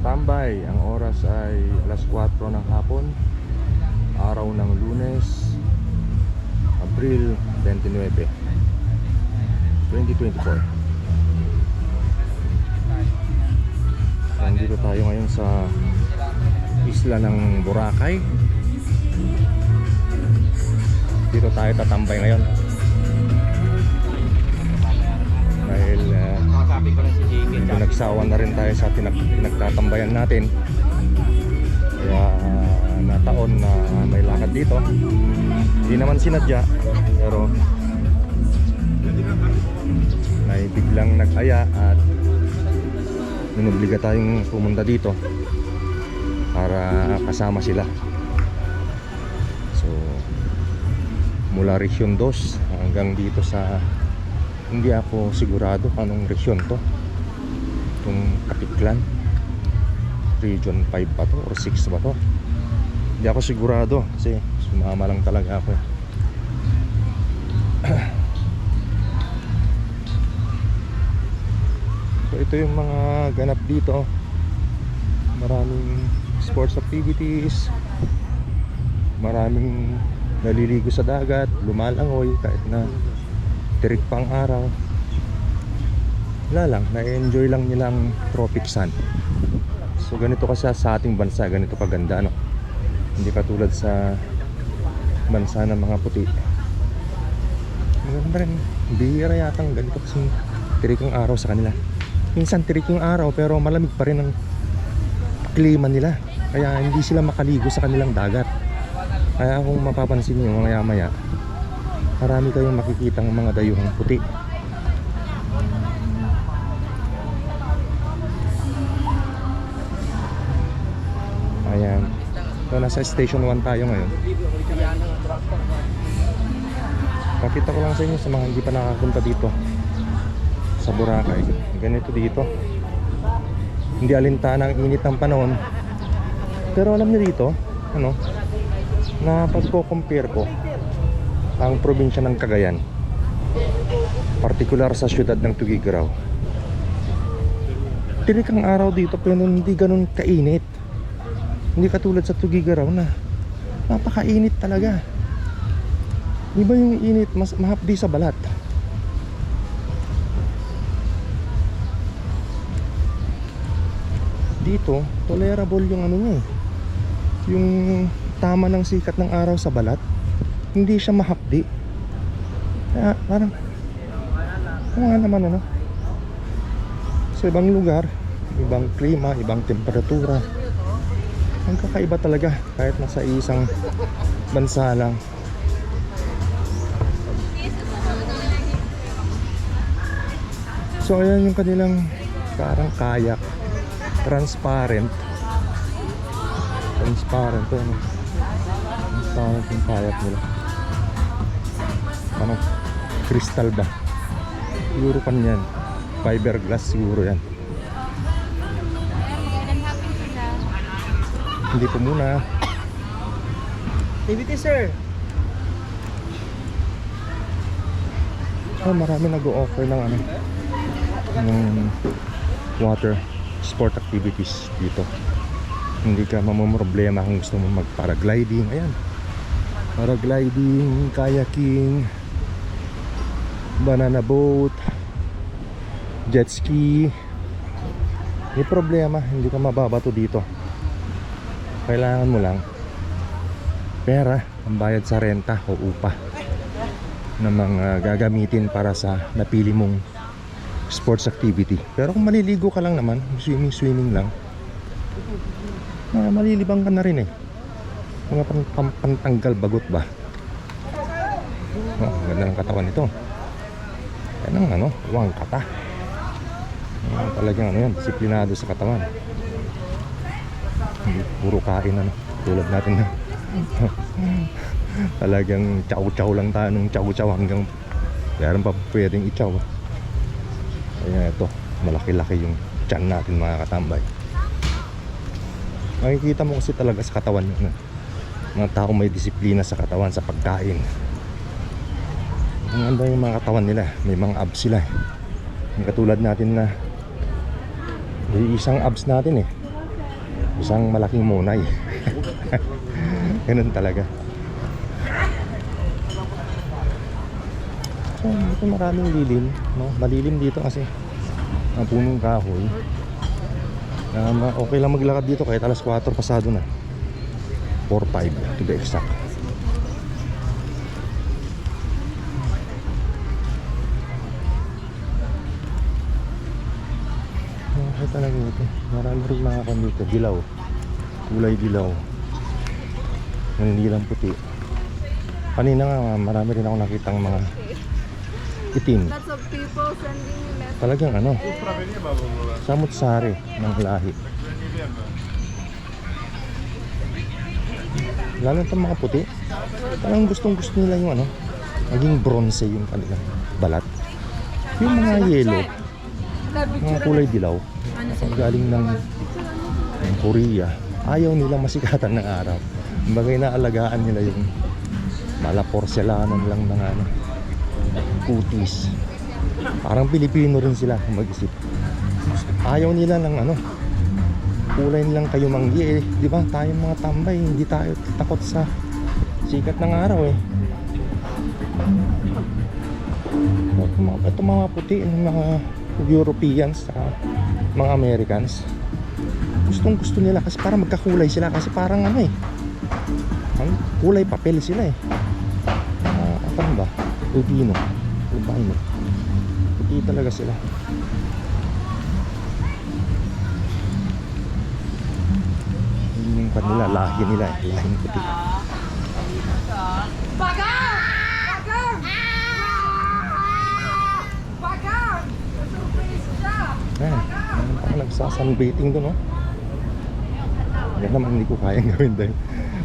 Tambay, ang oras ay alas 4 ng hapon, araw ng Lunes, Abril 29, 2024. Nandito tayo ngayon sa isla ng Boracay. Dito tayo tatambay ngayon dahil medyo nagsawa na rin tayo sa pinagtatambayan natin. Kaya nataon na may lakad dito. Hindi naman sinadya, pero may biglang nag-aya at inubliga tayong pumunta dito para kasama sila. So mula Region 2 hanggang dito sa, hindi ako sigurado anong region to, itong Kapitlan, Region 5 ba to or 6 ba to, hindi ako sigurado kasi sumama lang talaga ako. So ito yung mga ganap dito, maraming sports activities, maraming naliligo sa dagat, lumalangoy kahit na tirik pang araw. Wala lang, na-enjoy lang nilang tropic sun. So ganito kasi sa ating bansa, ganito kaganda, no? Hindi katulad sa bansa ng mga puti. Maganda rin, bihira yatang ganito kasi tirik ang araw sa kanila. Minsan tirik yung araw pero malamig pa rin ang klima nila, kaya hindi sila makaligo sa kanilang dagat. Kaya kung mapapansin nyo maya maya, marami kayong makikitang mga dayuhang puti. Ayan. So nasa station 1 tayo ngayon. Pakita ko lang sa inyo sa mga hindi pa nakapunta dito sa Boracay. Ganito dito. Hindi alintana ang init ng panahon. Pero alam niyo dito, ano, na pagko-compare ko ang probinsya ng Cagayan, partikular sa syudad ng Tuguegarao, tirik ang araw dito pero hindi ganun kainit. Hindi katulad sa Tuguegarao na napakainit talaga. Iba yung init, mas mahapdi sa balat. Dito tolerable yung ano niya, yung tama ng sikat ng araw sa balat, hindi siya mahapdi. Kaya parang nga naman, ano, sa ibang lugar, ibang klima, ibang temperatura, ang kakaiba talaga kahit nasa isang bansa lang. So ayan yung kanilang parang kayak, transparent ano, transparent yung kayak nila. Ano, crystal ba? Siguro pan yan, fiberglass siguro yan. Hindi po muna. Activity, sir. Oh, marami nag-o-offer ng ano, ng water sport activities dito. Hindi ka mamumroblema kung gusto mo mag-paragliding. Ayan, paragliding, kayaking, banana boat, jet ski. Hindi problema, hindi ka mababato dito. Kailangan mo lang pera, ang bayad sa renta o upa na mga gagamitin para sa napili mong sports activity. Pero kung maliligo ka lang naman, swimming lang, malilibang ka na rin eh. Mga pantanggal bagot ba? Oh, ganda ng katawan nito. Yan ang ano, uwang kata. Talagang ano yan, disiplinado sa katawan. Hindi puro kain, ano, tulad natin na talagang chow-chow lang tayo ng chow-chow hanggang meron pa pwedeng i-chow. Kaya ito, malaki-laki yung tiyan natin mga katambay. Makikita mo kasi talaga sa katawan yun, mga tao may disiplina sa katawan, sa pagkain. Ang ganda yung mga katawan nila, may mga abs sila. Yung katulad natin na may isang abs natin eh. Isang malaking monay. Ganun talaga. So, dito maraming lilim, no? Malilim dito kasi ang punong kahoy. Okay lang maglakad dito kahit alas 4 pasado na. 4:05 to be exact. Okay talaga ito. Marami rin mga kan dito. Dilaw. Kulay dilaw. Hindi lang puti. Kanina nga marami rin ako nakitang mga itim. Lots of people sending me messages. Talagang ano, samut-sari ng lahi. Lalo itong mga puti, parang gustong-gusto nila yung ano, maging bronze yung kanilang balat. Yung mga yellow, mga kulay dilaw, galing ng Korea, ayaw nilang masikatan ng araw. Bagay na alagaan nila yung malaporselanan lang ng ano, putis. Parang Pilipino rin sila mag-isip. Ayaw nila ng ano, kulay nilang kayo manggi eh. Di ba? Tayong mga tambay, hindi tayo takot sa sikat ng araw eh. Ito mga puti ng mga Europeans, mga Americans. Gustong gusto nila kasi parang magkakulay sila kasi parang ano eh. Kulay papel sila eh. Apa ba? Albino. Albino. Puti talaga sila. Yung kanila, lahi nila eh. Lahing puti. Bagar! Bagar! Bagar! Surprise siya! Ayan, naman pa nagsasunbathing doon oh. Yan naman hindi ko kayang gawin dahil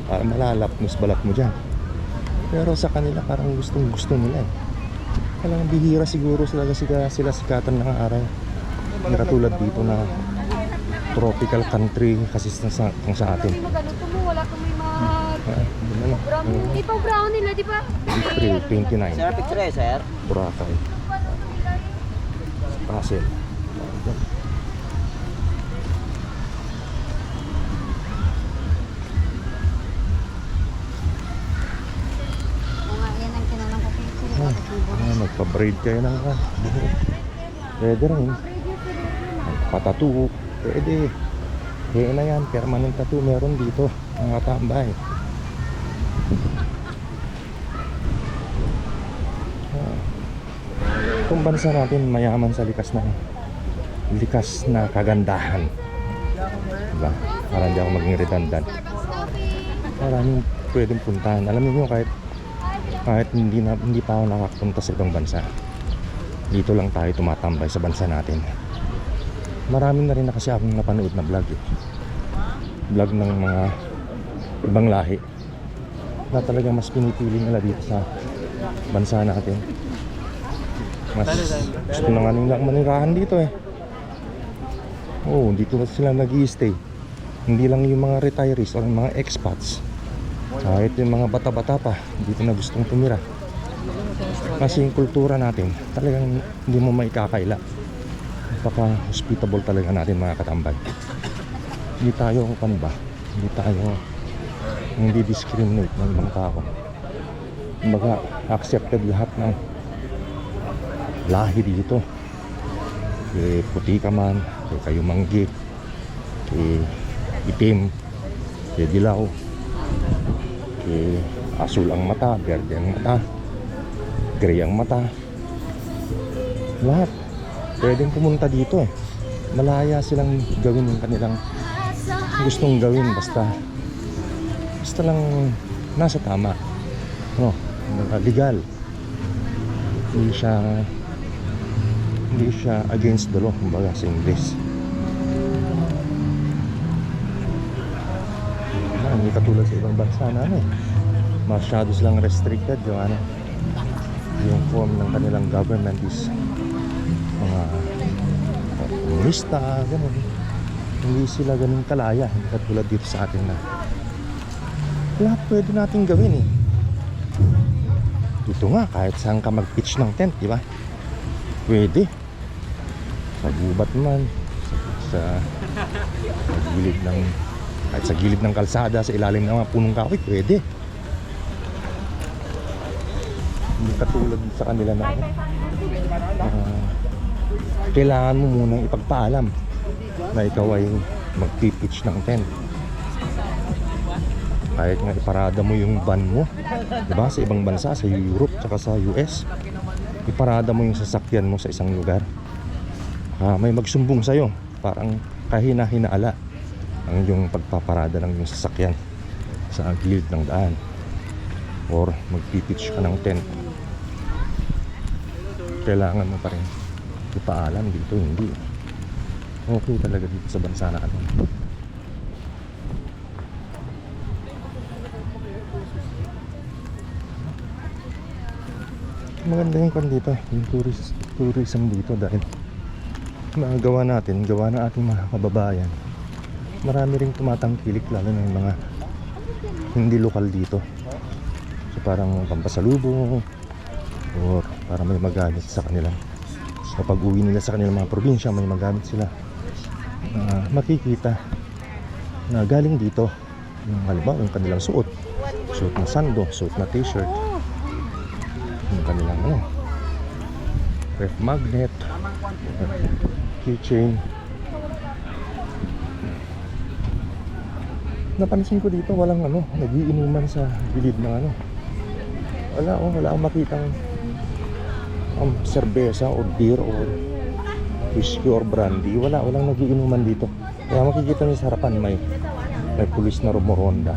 malalapnos balat mo dyan. Pero sa kanila parang gustong gusto nila eh. Kailangan bihira siguro sila sikatan ng araw. Hindi katulad dito na tropical country kasi sa atin. Ganito mo, wala kang may mga... Brown, di pa brown nila, di ba? April 29. Sir, picture eh, sir. Boracay. Pasel. Yan ang tinanong ko kayo. Magpa-braid kayo ng buhok. Pwede rin. Magpa-tattoo. Pwede. Kaya na yan. Permanent tattoo meron dito. Mga tambay. Itong bansa natin mayaman sa likas na kagandahan. Diba? Para hindi ako maging redundant. Maraming pwedeng puntahan. Alam niyo kahit hindi pa ako nakapunta sa ibang bansa, dito lang tayo tumatambay sa bansa natin. Marami na rin na kasi akong napanood na vlog eh. Vlog ng mga ibang lahi na talagang mas pinipili nila dito sa bansa natin. Mas gusto na nga nilang manirahan dito eh. Oo, dito na sila nag-i-stay. Hindi lang yung mga retirees o mga expats, kahit yung mga bata-bata pa dito na gustong tumira. Kasi yung kultura natin talagang hindi mo maikakaila. Napaka-hospitable talaga natin mga katambay. Hindi tayo hindi discriminate ng ibang tao. Kumbaga accepted lahat ng lahi dito. Puti ka man, kayo manggi, itim, dilaw, asul ang mata, berde ang mata, gray ang mata. Lahat pwedeng pumunta dito eh. Malaya silang gawin yung kanilang gustong gawin, basta lang nasa tama, ano, legal. Hindi siya against the law, kumbaga sa English. Hindi katulad sa ibang bansa namin. Masyado silang restricted yung form ng kanilang government is mga komunista, gano'n. Hindi sila ganun kalaya, hindi katulad dito sa atin na lahat pwede natin gawin eh. Dito nga, kahit saan ka mag-pitch ng tent, di ba? Pwede. Sa gubat man, sa gilid ng Kahit sa gilid ng kalsada, sa ilalim ng mga punong kahoy, pwede. Hindi katulad sa kanila na kailangan mo munang ipagpaalam na ikaw ay magpipitch ng tent. Kahit nga iparada mo yung van mo, diba? Sa ibang bansa, sa Europe, tsaka sa US, iparada mo yung sasakyan mo sa isang lugar. May magsumbong sa'yo, parang kahina-hinaala ang yung pagpaparada ng yung sasakyan sa gilid ng daan or magpipitch ka ng tent. Kailangan mo pa rin ipaalam. Dito hindi. Okay talaga dito sa bansa na ano. Maganda yung kan dito, yung tourism dito, dahil gawa ng ating mga kababayan. Marami ring tumatangkilik, lalo na yung mga hindi lokal dito. So parang pampasalubong or para may magamit sa kanila. So pag uwi nila sa kanilang mga probinsya, may magamit sila. Makikita na galing dito. Yung halimbawa, yung kanilang suot na sando, suot na t-shirt, yung kanilang ref magnet, keychain. Napansin ko dito walang nagiinuman sa gilid ng wala akong makitang serbesa o beer o whiskey or brandy. Walang nagiinuman dito. Kaya makikita niyo sa harapan may pulis na rumoronda.